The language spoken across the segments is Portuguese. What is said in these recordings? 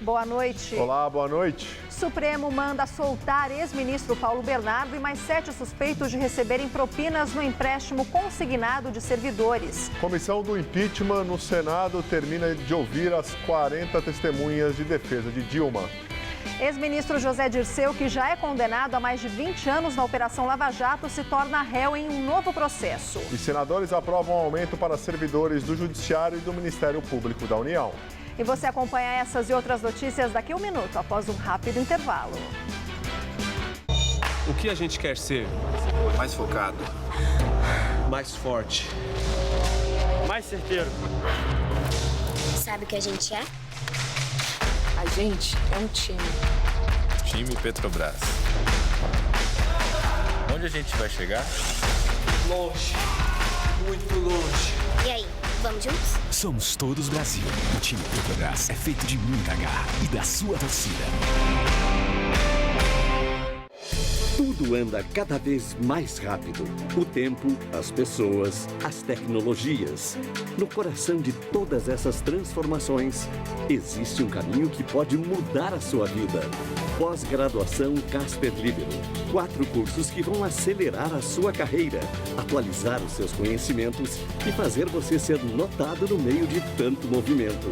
Boa noite. Olá, boa noite. Supremo manda soltar ex-ministro Paulo Bernardo e mais 7 suspeitos de receberem propinas no empréstimo consignado de servidores. Comissão do impeachment no Senado termina de ouvir as 40 testemunhas de defesa de Dilma. Ex-ministro José Dirceu, que já é condenado a mais de 20 anos na Operação Lava Jato, se torna réu em um novo processo. E senadores aprovam aumento para servidores do Judiciário e do Ministério Público da União. E você acompanha essas e outras notícias daqui a um minuto, após um rápido intervalo. O que a gente quer ser? Mais focado. Mais forte. Mais certeiro. Sabe o que a gente é? A gente é um time. Time Petrobras. Onde a gente vai chegar? Longe. Muito longe. E aí, vamos juntos? Somos todos Brasil. O time Petrobras é feito de muita garra e da sua torcida. Tudo anda cada vez mais rápido. O tempo, as pessoas, as tecnologias. No coração de todas essas transformações, existe um caminho que pode mudar a sua vida. Pós-graduação Casper Libero. 4 cursos que vão acelerar a sua carreira, atualizar os seus conhecimentos e fazer você ser notado no meio de tanto movimento.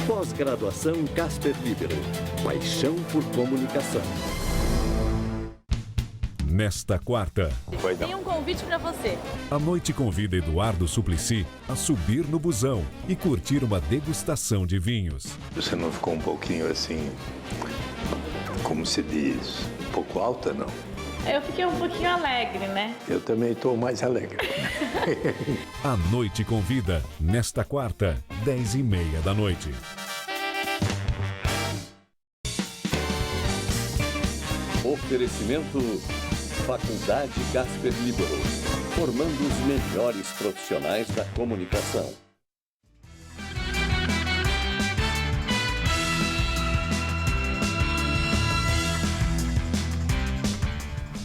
Pós-graduação Casper Libero. Paixão por comunicação. Nesta quarta, tem um convite para você. a noite convida Eduardo Suplicy a subir no busão e curtir uma degustação de vinhos. Você não ficou um pouquinho assim, como se diz, um pouco alta, não? Eu fiquei um pouquinho alegre, né? Eu também estou mais alegre. A noite convida, nesta quarta, 10h30 da noite. Oferecimento Faculdade Casper Libero, formando os melhores profissionais da comunicação.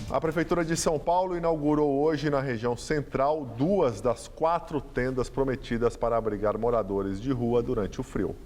A Prefeitura de São Paulo inaugurou hoje na região central 2 das 4 tendas prometidas para abrigar moradores de rua durante o frio.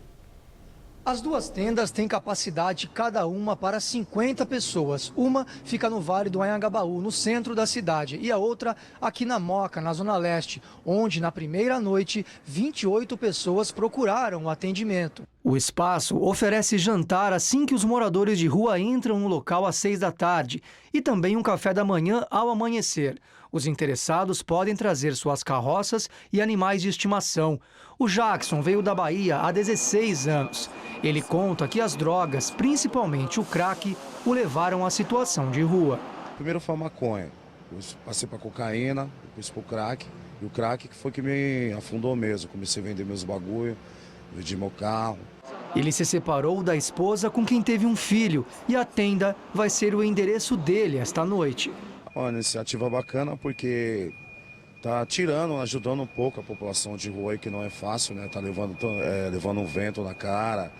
As 2 tendas têm capacidade cada uma para 50 pessoas. Uma fica no Vale do Anhangabaú, no centro da cidade, e a outra aqui na Moca, na Zona Leste, onde na primeira noite 28 pessoas procuraram o atendimento. O espaço oferece jantar assim que os moradores de rua entram no local às 6 da tarde e também um café da manhã ao amanhecer. Os interessados podem trazer suas carroças e animais de estimação. O Jackson veio da Bahia há 16 anos. Ele conta que as drogas, principalmente o crack, o levaram à situação de rua. Primeiro foi a maconha, depois passei para cocaína, depois para o crack. E o crack que foi que me afundou mesmo. Comecei a vender meus bagulho, vendi meu carro. Ele se separou da esposa com quem teve um filho e a tenda vai ser o endereço dele esta noite. Uma iniciativa bacana porque tá ajudando um pouco a população de rua aí, que não é fácil, né? Tá levando um vento na cara,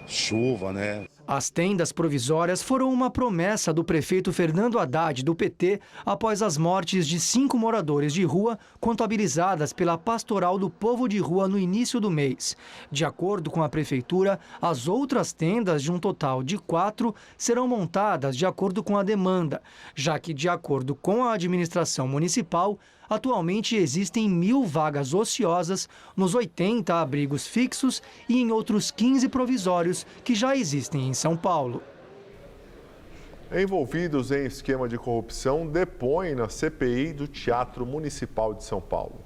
chuva, né? As tendas provisórias foram uma promessa do prefeito Fernando Haddad, do PT, após as mortes de 5 moradores de rua contabilizadas pela Pastoral do Povo de Rua no início do mês. De acordo com a prefeitura, as outras tendas, de um total de 4, serão montadas de acordo com a demanda, já que, de acordo com a administração municipal, atualmente existem 1.000 vagas ociosas nos 80 abrigos fixos e em outros 15 provisórios que já existem em São Paulo. Envolvidos em esquema de corrupção depõem na CPI do Teatro Municipal de São Paulo.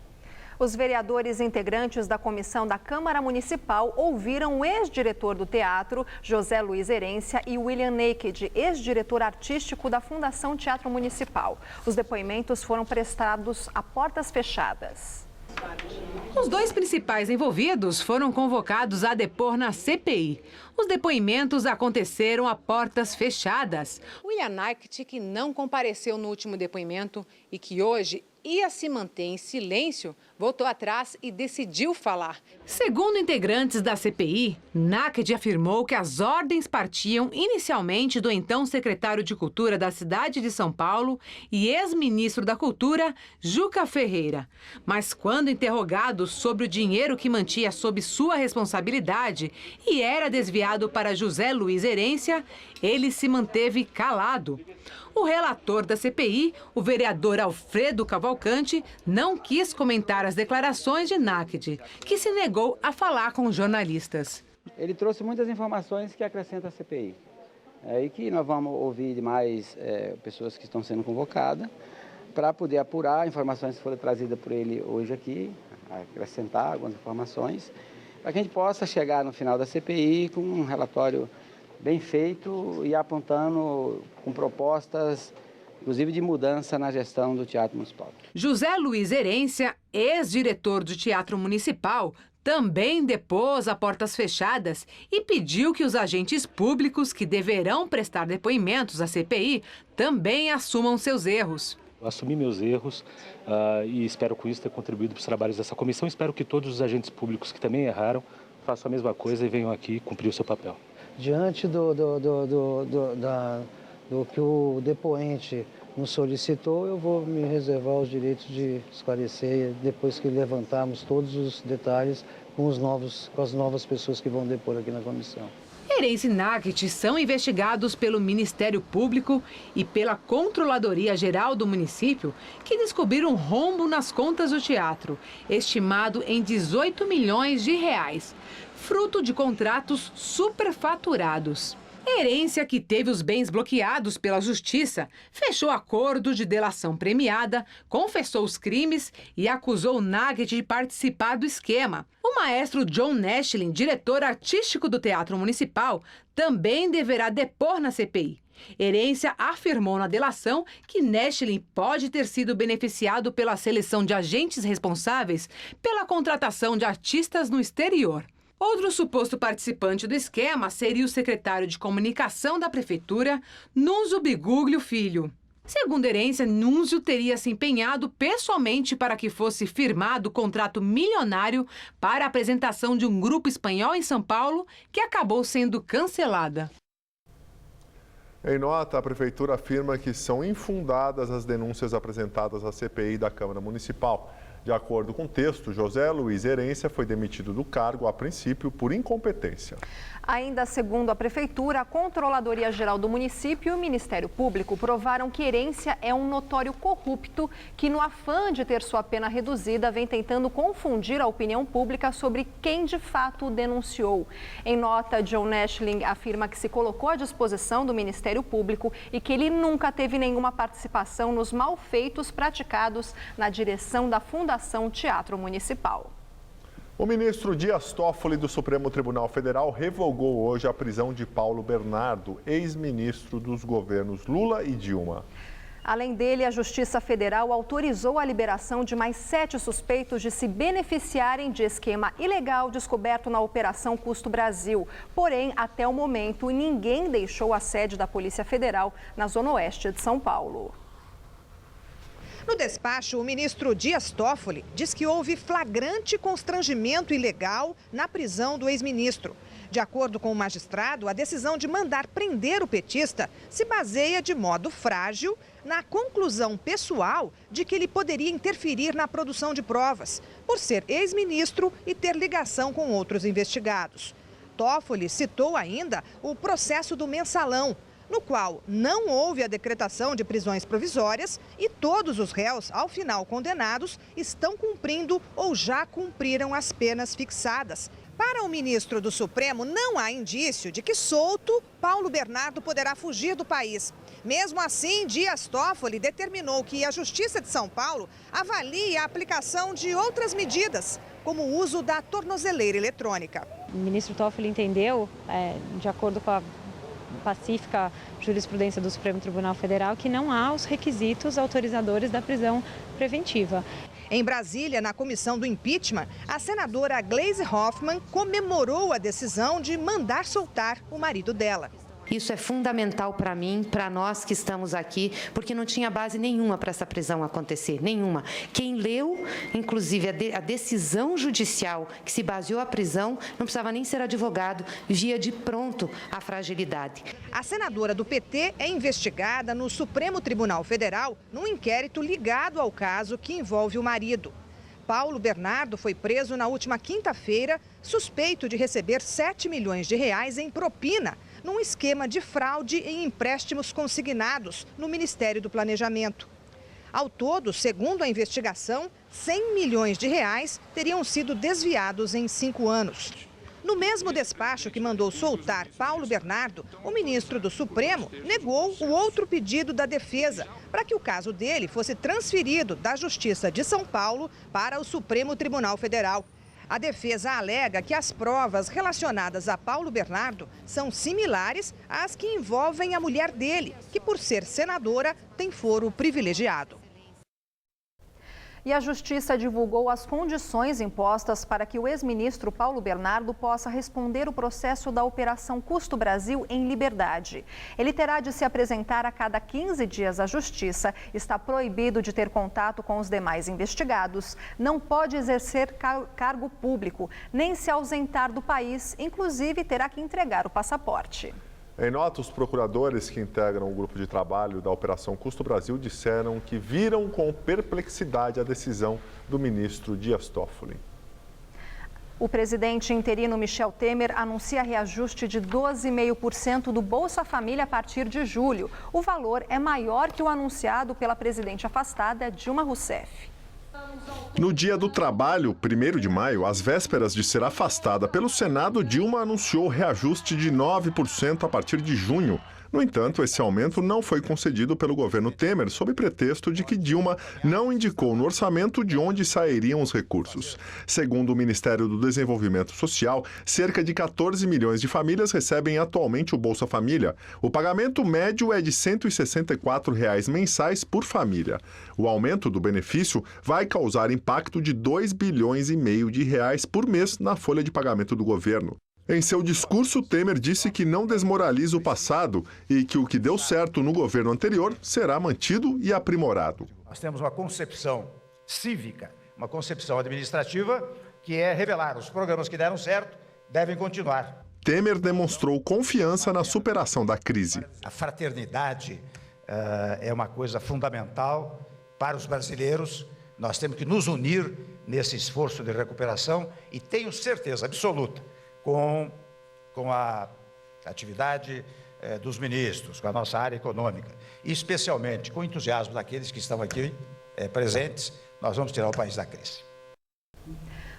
Os vereadores integrantes da comissão da Câmara Municipal ouviram o ex-diretor do teatro, José Luiz Herência, e William Naked, ex-diretor artístico da Fundação Teatro Municipal. Os depoimentos foram prestados a portas fechadas. Os 2 principais envolvidos foram convocados a depor na CPI. Os depoimentos aconteceram a portas fechadas. William Naked, que não compareceu no último depoimento e que hoje ia se manter em silêncio, voltou atrás e decidiu falar. Segundo integrantes da CPI, Naked afirmou que as ordens partiam inicialmente do então secretário de Cultura da cidade de São Paulo e ex-ministro da Cultura, Juca Ferreira. Mas quando interrogado sobre o dinheiro que mantinha sob sua responsabilidade e era desviado para José Luiz Herência, ele se manteve calado. O relator da CPI, o vereador Alfredo Cavalcante, não quis comentar as declarações de Naked, que se negou a falar com os jornalistas. Ele trouxe muitas informações que acrescentam a CPI. E que nós vamos ouvir de mais pessoas que estão sendo convocadas para poder apurar informações que foram trazidas por ele hoje aqui, acrescentar algumas informações, para que a gente possa chegar no final da CPI com um relatório bem feito e apontando com propostas, inclusive de mudança na gestão do Teatro Municipal. José Luiz Herência, ex-diretor do Teatro Municipal, também depôs a portas fechadas e pediu que os agentes públicos que deverão prestar depoimentos à CPI também assumam seus erros. Eu assumi meus erros e espero com isso ter contribuído para os trabalhos dessa comissão. Espero que todos os agentes públicos que também erraram façam a mesma coisa e venham aqui cumprir o seu papel. Diante do que o depoente nos solicitou, eu vou me reservar os direitos de esclarecer depois que levantarmos todos os detalhes com as novas pessoas que vão depor aqui na comissão. Herência e Naked são investigados pelo Ministério Público e pela Controladoria Geral do município, que descobriram um rombo nas contas do teatro, estimado em 18 milhões de reais, fruto de contratos superfaturados. Herência, que teve os bens bloqueados pela Justiça, fechou acordo de delação premiada, confessou os crimes e acusou Naked de participar do esquema. O maestro John Nestlin, diretor artístico do Teatro Municipal, também deverá depor na CPI. Herência afirmou na delação que Nestlin pode ter sido beneficiado pela seleção de agentes responsáveis pela contratação de artistas no exterior. Outro suposto participante do esquema seria o secretário de comunicação da prefeitura, Núncio Biguglio Filho. Segundo Herência, Núncio teria se empenhado pessoalmente para que fosse firmado o contrato milionário para a apresentação de um grupo espanhol em São Paulo, que acabou sendo cancelada. Em nota, a Prefeitura afirma que são infundadas as denúncias apresentadas à CPI da Câmara Municipal. De acordo com o texto, José Luiz Herência foi demitido do cargo, a princípio, por incompetência. Ainda segundo a Prefeitura, a Controladoria Geral do município e o Ministério Público provaram que Herência é um notório corrupto que, no afã de ter sua pena reduzida, vem tentando confundir a opinião pública sobre quem de fato o denunciou. Em nota, John Nestlin afirma que se colocou à disposição do Ministério Público e que ele nunca teve nenhuma participação nos malfeitos praticados na direção da Fundação Teatro Municipal. O ministro Dias Toffoli do Supremo Tribunal Federal revogou hoje a prisão de Paulo Bernardo, ex-ministro dos governos Lula e Dilma. Além dele, a Justiça Federal autorizou a liberação de mais 7 suspeitos de se beneficiarem de esquema ilegal descoberto na Operação Custo Brasil. Porém, até o momento, ninguém deixou a sede da Polícia Federal na Zona Oeste de São Paulo. No despacho, o ministro Dias Toffoli diz que houve flagrante constrangimento ilegal na prisão do ex-ministro. De acordo com o magistrado, a decisão de mandar prender o petista se baseia de modo frágil na conclusão pessoal de que ele poderia interferir na produção de provas, por ser ex-ministro e ter ligação com outros investigados. Toffoli citou ainda o processo do Mensalão, no qual não houve a decretação de prisões provisórias e todos os réus, ao final condenados, estão cumprindo ou já cumpriram as penas fixadas. Para o ministro do Supremo, não há indício de que solto, Paulo Bernardo poderá fugir do país. Mesmo assim, Dias Toffoli determinou que a Justiça de São Paulo avalie a aplicação de outras medidas, como o uso da tornozeleira eletrônica. O ministro Toffoli entendeu, de acordo com a pacífica jurisprudência do Supremo Tribunal Federal, que não há os requisitos autorizadores da prisão preventiva. Em Brasília, na comissão do impeachment, a senadora Gleisi Hoffmann comemorou a decisão de mandar soltar o marido dela. Isso é fundamental para mim, para nós que estamos aqui, porque não tinha base nenhuma para essa prisão acontecer, nenhuma. Quem leu, inclusive, a decisão judicial que se baseou a prisão, não precisava nem ser advogado, via de pronto a fragilidade. A senadora do PT é investigada no Supremo Tribunal Federal num inquérito ligado ao caso que envolve o marido. Paulo Bernardo foi preso na última quinta-feira, suspeito de receber 7 milhões de reais em propina, num esquema de fraude em empréstimos consignados no Ministério do Planejamento. Ao todo, segundo a investigação, 100 milhões de reais teriam sido desviados em 5 anos. No mesmo despacho que mandou soltar Paulo Bernardo, o ministro do Supremo negou o outro pedido da defesa para que o caso dele fosse transferido da Justiça de São Paulo para o Supremo Tribunal Federal. A defesa alega que as provas relacionadas a Paulo Bernardo são similares às que envolvem a mulher dele, que, por ser senadora, tem foro privilegiado. E a Justiça divulgou as condições impostas para que o ex-ministro Paulo Bernardo possa responder o processo da Operação Custo Brasil em liberdade. Ele terá de se apresentar a cada 15 dias à Justiça, está proibido de ter contato com os demais investigados, não pode exercer cargo público, nem se ausentar do país, inclusive terá que entregar o passaporte. Em nota, os procuradores que integram o grupo de trabalho da Operação Custo Brasil disseram que viram com perplexidade a decisão do ministro Dias Toffoli. O presidente interino Michel Temer anuncia reajuste de 12,5% do Bolsa Família a partir de julho. O valor é maior que o anunciado pela presidente afastada Dilma Rousseff. No Dia do Trabalho, 1º de maio, às vésperas de ser afastada pelo Senado, Dilma anunciou reajuste de 9% a partir de junho. No entanto, esse aumento não foi concedido pelo governo Temer, sob pretexto de que Dilma não indicou no orçamento de onde sairiam os recursos. Segundo o Ministério do Desenvolvimento Social, cerca de 14 milhões de famílias recebem atualmente o Bolsa Família. O pagamento médio é de R$ 164 mensais por família. O aumento do benefício vai causar impacto de 2,5 bilhões de reais por mês na folha de pagamento do governo. Em seu discurso, Temer disse que não desmoraliza o passado e que o que deu certo no governo anterior será mantido e aprimorado. Nós temos uma concepção cívica, uma concepção administrativa, que é revelar os programas que deram certo devem continuar. Temer demonstrou confiança na superação da crise. A fraternidade é uma coisa fundamental para os brasileiros. Nós temos que nos unir nesse esforço de recuperação e tenho certeza absoluta com a atividade dos ministros, com a nossa área econômica, e especialmente com o entusiasmo daqueles que estão aqui presentes, nós vamos tirar o país da crise.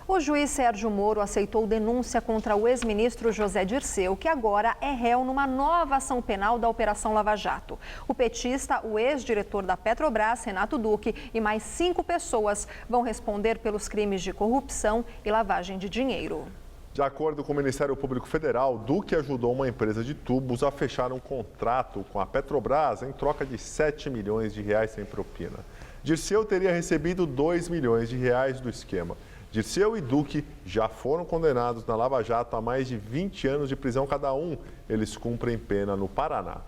O juiz Sérgio Moro aceitou denúncia contra o ex-ministro José Dirceu, que agora é réu numa nova ação penal da Operação Lava Jato. O petista, o ex-diretor da Petrobras, Renato Duque, e mais 5 pessoas vão responder pelos crimes de corrupção e lavagem de dinheiro. De acordo com o Ministério Público Federal, Duque ajudou uma empresa de tubos a fechar um contrato com a Petrobras em troca de 7 milhões de reais sem propina. Dirceu teria recebido 2 milhões de reais do esquema. Dirceu e Duque já foram condenados na Lava Jato a mais de 20 anos de prisão cada um. Eles cumprem pena no Paraná.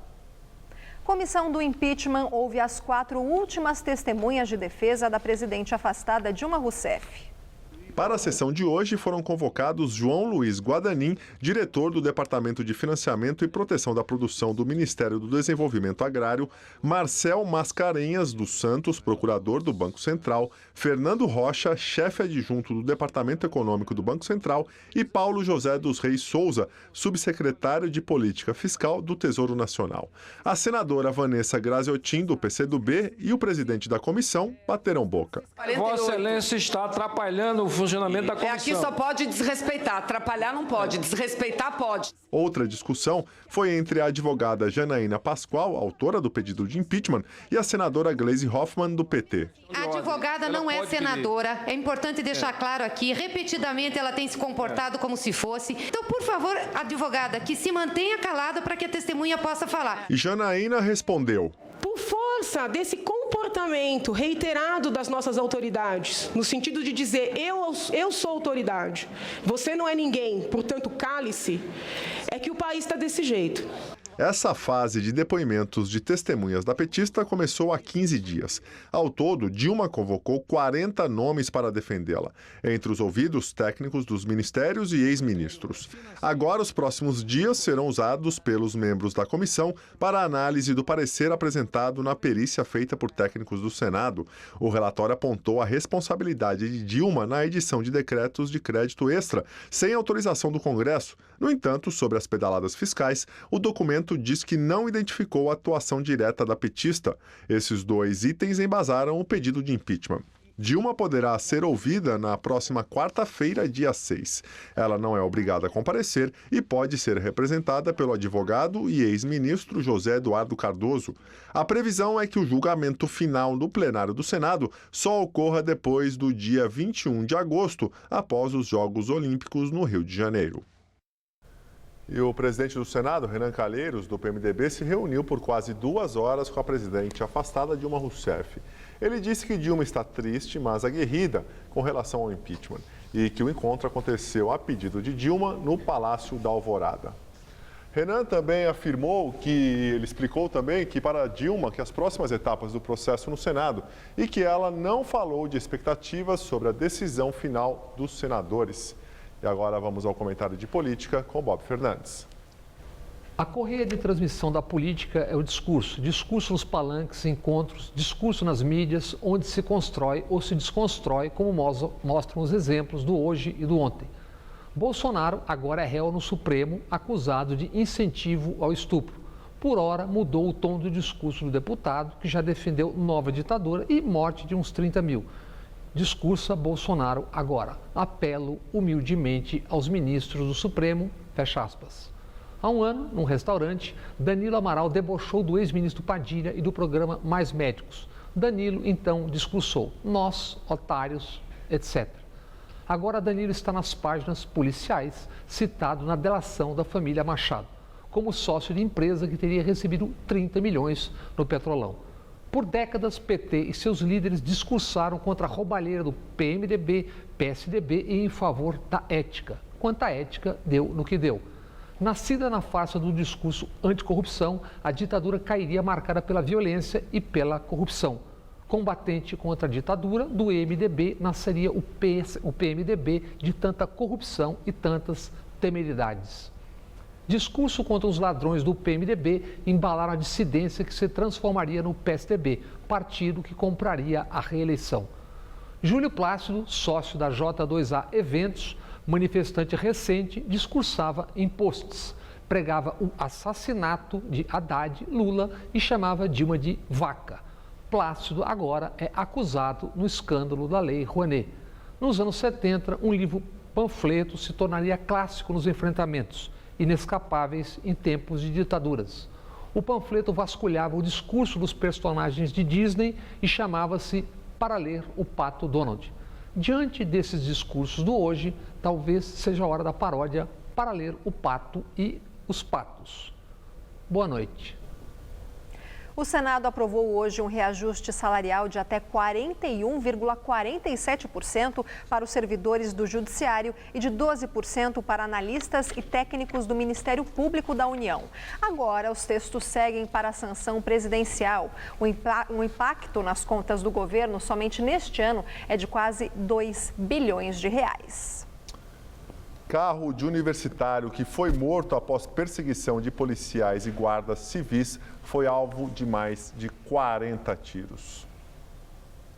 Comissão do impeachment ouve as 4 últimas testemunhas de defesa da presidente afastada Dilma Rousseff. Para a sessão de hoje foram convocados João Luiz Guadanin, diretor do Departamento de Financiamento e Proteção da Produção do Ministério do Desenvolvimento Agrário, Marcel Mascarenhas dos Santos, procurador do Banco Central, Fernando Rocha, chefe adjunto do Departamento Econômico do Banco Central, e Paulo José dos Reis Souza, subsecretário de Política Fiscal do Tesouro Nacional. A senadora Vanessa Graziotin, do PCdoB, e o presidente da comissão bateram boca. Vossa Excelência está atrapalhando o funcionamento da comissão. Aqui só pode desrespeitar, atrapalhar não pode, desrespeitar pode. Outra discussão foi entre a advogada Janaína Pascoal, autora do pedido de impeachment, e a senadora Gleisi Hoffmann, do PT. A advogada não é senadora, é importante deixar claro aqui, repetidamente ela tem se comportado como se fosse. Então, por favor, advogada, que se mantenha calada para que a testemunha possa falar. E Janaína respondeu: por força desse comportamento reiterado das nossas autoridades, no sentido de dizer, eu sou autoridade, você não é ninguém, portanto, cale-se, é que o país está desse jeito. Essa fase de depoimentos de testemunhas da petista começou há 15 dias. Ao todo, Dilma convocou 40 nomes para defendê-la, entre os ouvidos técnicos dos ministérios e ex-ministros. Agora, os próximos dias serão usados pelos membros da comissão para a análise do parecer apresentado na perícia feita por técnicos do Senado. O relatório apontou a responsabilidade de Dilma na edição de decretos de crédito extra, sem autorização do Congresso. No entanto, sobre as pedaladas fiscais, o documento diz que não identificou a atuação direta da petista. Esses 2 itens embasaram o pedido de impeachment. Dilma poderá ser ouvida na próxima quarta-feira, dia 6. Ela não é obrigada a comparecer e pode ser representada pelo advogado e ex-ministro José Eduardo Cardoso. A previsão é que o julgamento final no plenário do Senado só ocorra depois do dia 21 de agosto, após os Jogos Olímpicos no Rio de Janeiro. E o presidente do Senado, Renan Calheiros, do PMDB, se reuniu por quase 2 horas com a presidente afastada Dilma Rousseff. Ele disse que Dilma está triste, mas aguerrida com relação ao impeachment e que o encontro aconteceu a pedido de Dilma no Palácio da Alvorada. Renan também afirmou ele explicou também que para Dilma que as próximas etapas do processo no Senado e que ela não falou de expectativas sobre a decisão final dos senadores. E agora vamos ao comentário de política com Bob Fernandes. A correia de transmissão da política é o discurso. Discurso nos palanques, encontros, discurso nas mídias, onde se constrói ou se desconstrói, como mostram os exemplos do hoje e do ontem. Bolsonaro agora é réu no Supremo, acusado de incentivo ao estupro. Por ora, mudou o tom do discurso do deputado, que já defendeu nova ditadura e morte de uns 30 mil. Discursa Bolsonaro agora. Apelo humildemente aos ministros do Supremo, fecha aspas. Há um ano, num restaurante, Danilo Amaral debochou do ex-ministro Padilha e do programa Mais Médicos. Danilo, então, discursou: nós, otários, etc. Agora Danilo está nas páginas policiais, citado na delação da família Machado, como sócio de empresa que teria recebido 30 milhões no Petrolão. Por décadas, PT e seus líderes discursaram contra a roubalheira do PMDB, PSDB e em favor da ética. Quanto à ética, deu no que deu. Nascida na farsa do discurso anticorrupção, a ditadura cairia marcada pela violência e pela corrupção. Combatente contra a ditadura, do MDB nasceria o PMDB de tanta corrupção e tantas temeridades. Discurso contra os ladrões do PMDB embalaram a dissidência que se transformaria no PSDB, partido que compraria a reeleição. Júlio Plácido, sócio da J2A Eventos, manifestante recente, discursava em posts, pregava o assassinato de Haddad, Lula e chamava Dilma de vaca. Plácido agora é acusado no escândalo da Lei Rouanet. Nos anos 70, um livro panfleto se tornaria clássico nos enfrentamentos, inescapáveis em tempos de ditaduras. O panfleto vasculhava o discurso dos personagens de Disney e chamava-se Para Ler o Pato Donald. Diante desses discursos do hoje, talvez seja a hora da paródia Para Ler o Pato e os Patos. Boa noite. O Senado aprovou hoje um reajuste salarial de até 41,47% para os servidores do Judiciário e de 12% para analistas e técnicos do Ministério Público da União. Agora, os textos seguem para a sanção presidencial. O impacto nas contas do governo somente neste ano é de quase 2 bilhões de reais. Carro de universitário que foi morto após perseguição de policiais e guardas civis foi alvo de mais de 40 tiros.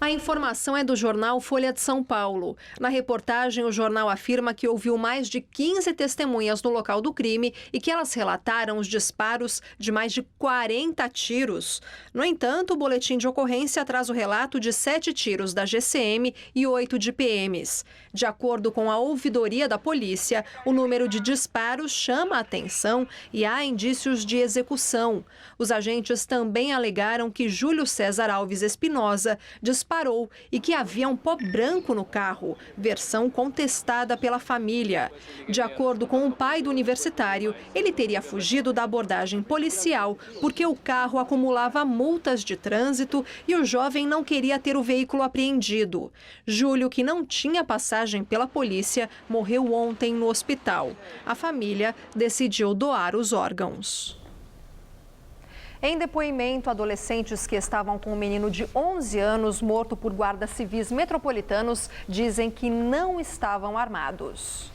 A informação é do jornal Folha de São Paulo. Na reportagem, o jornal afirma que ouviu mais de 15 testemunhas no local do crime e que elas relataram os disparos de mais de 40 tiros. No entanto, o boletim de ocorrência traz o relato de 7 tiros da GCM e 8 de PMs. De acordo com a ouvidoria da polícia, o número de disparos chama a atenção e há indícios de execução. Os agentes também alegaram que Júlio César Alves Espinosa disparou e que havia um pó branco no carro, versão contestada pela família. De acordo com o pai do universitário, ele teria fugido da abordagem policial porque o carro acumulava multas de trânsito e o jovem não queria ter o veículo apreendido. Júlio, que não tinha passagem pela polícia, morreu ontem no hospital. A família decidiu doar os órgãos. Em depoimento, adolescentes que estavam com um menino de 11 anos morto por guardas civis metropolitanos dizem que não estavam armados.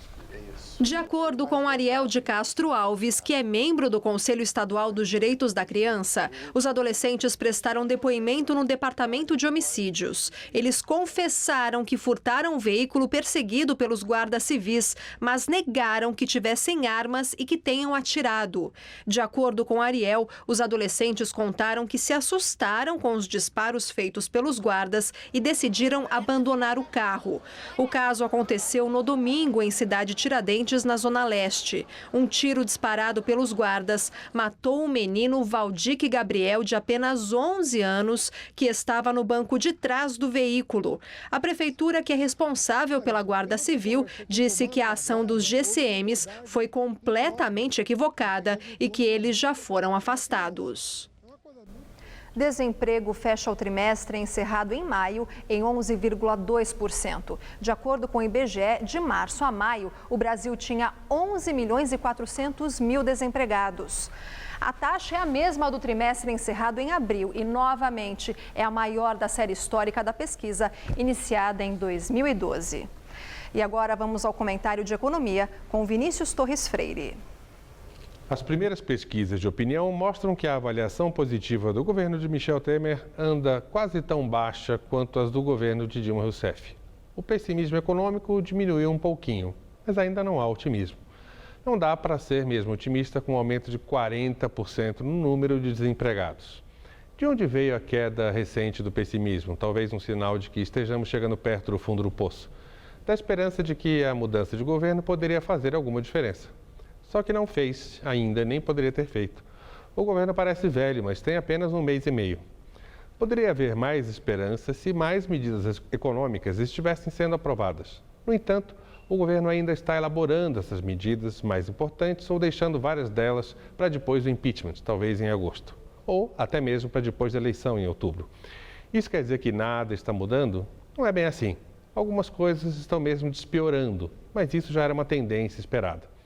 De acordo com Ariel de Castro Alves, que é membro do Conselho Estadual dos Direitos da Criança, os adolescentes prestaram depoimento no Departamento de Homicídios. Eles confessaram que furtaram um veículo perseguido pelos guardas civis, mas negaram que tivessem armas e que tenham atirado. De acordo com Ariel, os adolescentes contaram que se assustaram com os disparos feitos pelos guardas e decidiram abandonar o carro. O caso aconteceu no domingo em Cidade Tiradentes, na Zona Leste. Um tiro disparado pelos guardas matou o menino Valdique Gabriel, de apenas 11 anos, que estava no banco de trás do veículo. A prefeitura, que é responsável pela Guarda Civil, disse que a ação dos GCMs foi completamente equivocada e que eles já foram afastados. Desemprego fecha o trimestre encerrado em maio em 11,2%. De acordo com o IBGE, de março a maio, o Brasil tinha 11.400.000 desempregados. A taxa é a mesma do trimestre encerrado em abril e, novamente, é a maior da série histórica da pesquisa, iniciada em 2012. E agora vamos ao comentário de economia com Vinícius Torres Freire. As primeiras pesquisas de opinião mostram que a avaliação positiva do governo de Michel Temer anda quase tão baixa quanto as do governo de Dilma Rousseff. O pessimismo econômico diminuiu um pouquinho, mas ainda não há otimismo. Não dá para ser mesmo otimista com um aumento de 40% no número de desempregados. De onde veio a queda recente do pessimismo? Talvez um sinal de que estejamos chegando perto do fundo do poço. Da esperança de que a mudança de governo poderia fazer alguma diferença. Só que não fez ainda, nem poderia ter feito. O governo parece velho, mas tem apenas um mês e meio. Poderia haver mais esperança se mais medidas econômicas estivessem sendo aprovadas. No entanto, o governo ainda está elaborando essas medidas mais importantes ou deixando várias delas para depois do impeachment, talvez em agosto. Ou até mesmo para depois da eleição, em outubro. Isso quer dizer que nada está mudando? Não é bem assim. Algumas coisas estão mesmo despiorando, mas isso já era uma tendência esperada.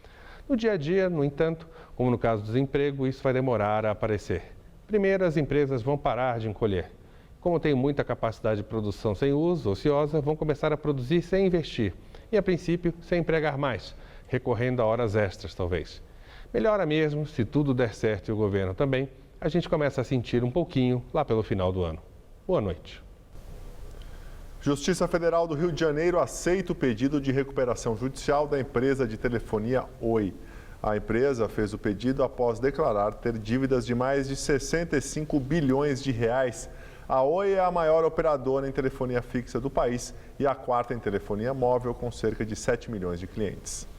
No dia a dia, no entanto, como no caso do desemprego, isso vai demorar a aparecer. Primeiro, as empresas vão parar de encolher. Como tem muita capacidade de produção sem uso, ociosa, vão começar a produzir sem investir. E, a princípio, sem empregar mais, recorrendo a horas extras, talvez. Melhora mesmo, se tudo der certo e o governo também, a gente começa a sentir um pouquinho lá pelo final do ano. Boa noite. Justiça Federal do Rio de Janeiro aceita o pedido de recuperação judicial da empresa de telefonia Oi. A empresa fez o pedido após declarar ter dívidas de mais de 65 bilhões de reais. A Oi é a maior operadora em telefonia fixa do país e a quarta em telefonia móvel, com cerca de 7 milhões de clientes.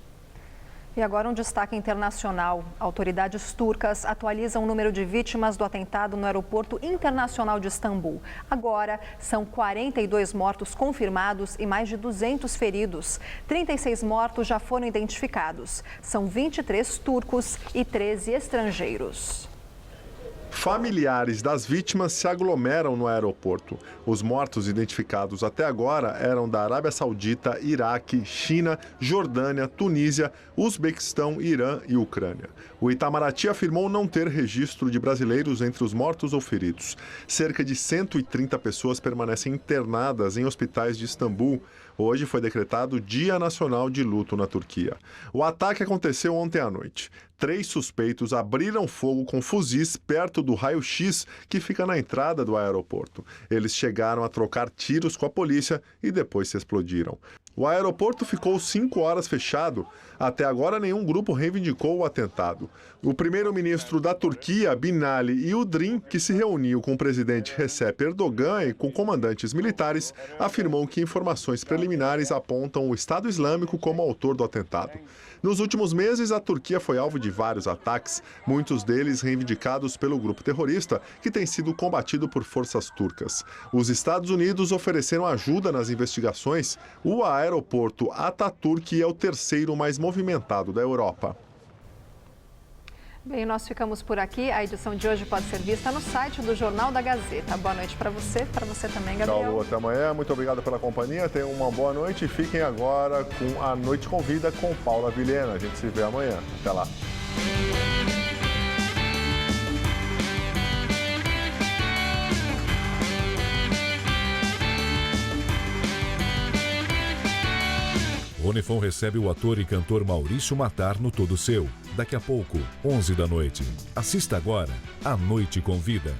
E agora um destaque internacional. Autoridades turcas atualizam o número de vítimas do atentado no aeroporto internacional de Istambul. Agora, são 42 mortos confirmados e mais de 200 feridos. 36 mortos já foram identificados. São 23 turcos e 13 estrangeiros. Familiares das vítimas se aglomeram no aeroporto. Os mortos identificados até agora eram da Arábia Saudita, Iraque, China, Jordânia, Tunísia, Uzbequistão, Irã e Ucrânia. O Itamaraty afirmou não ter registro de brasileiros entre os mortos ou feridos. Cerca de 130 pessoas permanecem internadas em hospitais de Istambul. Hoje foi decretado Dia Nacional de Luto na Turquia. O ataque aconteceu ontem à noite. 3 suspeitos abriram fogo com fuzis perto do raio-x que fica na entrada do aeroporto. Eles chegaram a trocar tiros com a polícia e depois se explodiram. O aeroporto ficou 5 horas fechado. Até agora, nenhum grupo reivindicou o atentado. O primeiro-ministro da Turquia, Binali Yildirim, que se reuniu com o presidente Recep Erdogan e com comandantes militares, afirmou que informações preliminares apontam o Estado Islâmico como autor do atentado. Nos últimos meses, a Turquia foi alvo de vários ataques, muitos deles reivindicados pelo grupo terrorista, que tem sido combatido por forças turcas. Os Estados Unidos ofereceram ajuda nas investigações. O aeroporto Atatürk é o terceiro mais movimentado da Europa. Bem, nós ficamos por aqui. A edição de hoje pode ser vista no site do Jornal da Gazeta. Boa noite para você também, Gabriel. Tchau, Lu, até amanhã. Muito obrigado pela companhia. Tenham uma boa noite e fiquem agora com a Noite Convida com Paula Vilhena. A gente se vê amanhã. Até lá. Unifom recebe o ator e cantor Maurício Matar no Todo Seu. Daqui a pouco, 11 da noite. Assista agora A Noite Convida.